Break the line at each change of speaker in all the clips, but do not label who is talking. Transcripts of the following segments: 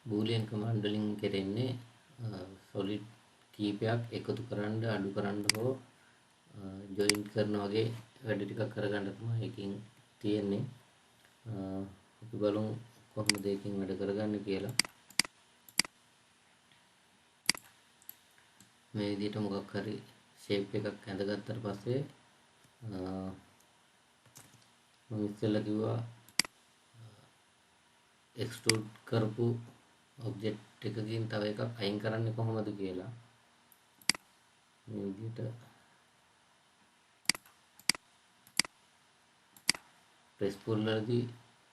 බූලියන් command වලින් කෙරෙන්නේ solid කීපයක් එකතු කරන්න අඩු කරන්න හෝ ජොයින් කරන වගේ වැඩ ටිකක් කරගන්න තමයි එකකින් තියෙන්නේ. අපි බලමු කොහොමද එකකින් වැඩ කරගන්නේ කියලා. මේ විදිහට මොකක් හරි ෂේප් එකක් ඇඳගත්තට පස්සේ මම ඉස්සෙල්ලා කිව්වා එක්ස්ට්‍රූඩ් කරපු ඔබ්ජෙක්ට් එකකින් තව එකක් අයින් කරන්නේ කොහොමද කියලා. මේ විදිහට ප්‍රෙස් පුල් වලදී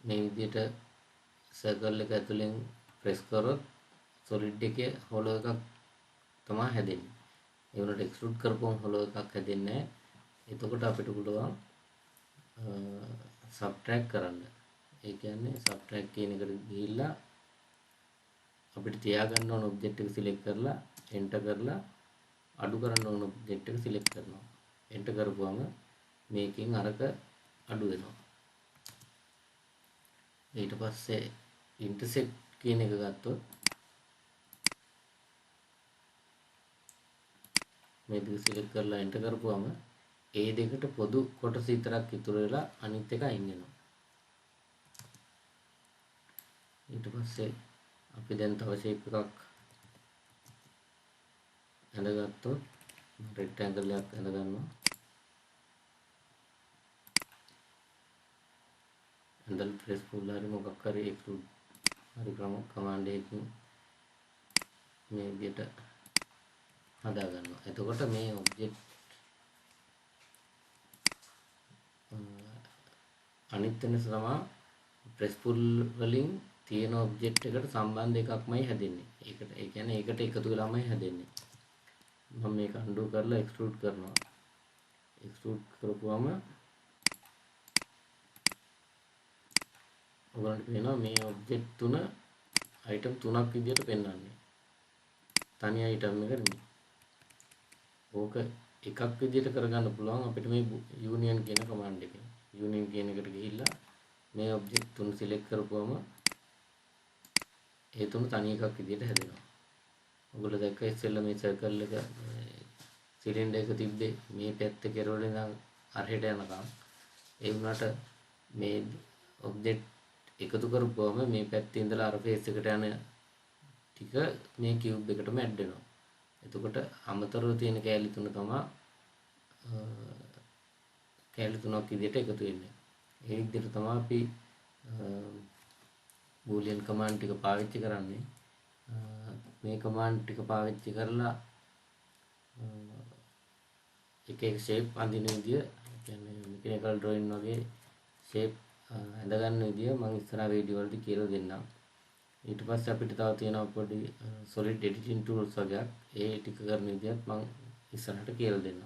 මේ විදිහට සර්කල් එක ඇතුලෙන් ප්‍රෙස් කරොත් සොලිඩ් එකේ හොලෝ එකක් තමයි හැදෙන්නේ. ඒ වුණාට එක්ස්ට්‍රූඩ් කරපුවම හොලෝ එකක් හැදෙන්නේ නැහැ. එතකොට අපිට පුළුවන් සබ්ට්‍රැක්ට් කරන්න. ඒ කියන්නේ සබ්ට්‍රැක්ට් කියන එකට ගිහිල්ලා අපිට තියාගන්න ඕන ඔබ්ජෙක්ට් එක සිලෙක්ට් කරලා එන්ටර් කරලා අඩු කරන්න ඕන ඔබ්ජෙක්ට් එක සිලෙක්ට් කරනවා. එන්ටර් කරපුවම මේකෙන් අරක අඩු වෙනවා. ඊට පස්සේ ඉන්ටර්සෙක්ට් කියන එක ගත්තොත් මේ දෙක සිලෙක්ට් කරලා එන්ටර් කරපුවම ඒ දෙකට පොදු කොටස විතරක් ඉතුරු වෙලා අනිත් එක අයින් වෙනවා. ඊට පස්සේ අපි දැන් තව ෂේප් එකක් ඇඳගත්තොත් රෙක්ටැන්ගල් එකක් ඇඳ ගන්නවා. ඇඳලා ප්‍රෙස් පුල් හරි මොකක් හරි එක්ස්ට්‍රූඩ් හරි කමාන්ඩ් එකකින් මේ විදිහට හදා ගන්නවා. එතකොට මේ ඔබ්ජෙක්ට් අනිත් වෙනස තමයි ප්‍රෙස් පුල් වලින් තියෙන ඔබ්ජෙක්ට් එකට සම්බන්ධ එකක්මයි හැදෙන්නේ. ඒකට ඒ කියන්නේ ඒකට එකතු වෙලාමයි හැදෙන්නේ. මම මේක අන්ඩු කරලා එක්ස්ට්‍රූඩ් කරනවා. එක්ස්ට්‍රූඩ් කරපුවම ඔයගොල්ලන්ට පේනවා මේ ඔබ්ජෙක්ට් තුන අයිටම් තුනක් විදිහට පෙන්වන්නේ. තනි අයිටම් එක නෙමෙයි. ඕක එකක් විදිහට කරගන්න පුළුවන් අපිට මේ යූනියන් කියන කමාන්ඩ් එකෙන්. යූනියන් කියන එකට ගිහිල්ලා මේ ඔබ්ජෙක්ට් තුන සිලෙක්ට් කරපුවම ඒ තුන තනි එකක් විදිහට හැදෙනවා. ඔයගොල්ලෝ දැක්ක ඉස්සෙල්ලා මේ සර්කල් එක සිලින්ඩර් එක තිබ්බේ මේ පැත්තේ කෙරවල ඉඳන් අරහෙට යනකම්. ඒ වුණාට මේ ඔබ්ජෙක්ට් එකතු කරපුවම මේ පැත්තේ ඉඳලා අර ෆේස් එකට යන ටික මේ කියුබ් එකටම ඇඩ් වෙනවා. එතකොට අමතරව තියෙන කෑලි තුන තමයි කෑලි තුනක් විදිහට එකතු වෙන්නේ. ඒ විදිහට තමයි අපි බූලියන් කමාන්ඩ් ටික පාවිච්චි කරන්නේ. මේ කමාන්ඩ් ටික පාවිච්චි කරලා එක එක ෂේප් අඳින විදිය, කියන්නේ මෙකැනිකල් ඩ්‍රොයින් වගේ ෂේප් ඇඳ ගන්න විදිය මම ඉස්සරහ වීඩියෝ වලදී කියලා දෙන්නම්. ඊට පස්සේ අපිට තව තියෙනවා පොඩි solid editing tools වගේක්. ඒ ටික කරන විදියත් මම ඉස්සරහට කියලා දෙන්නම්.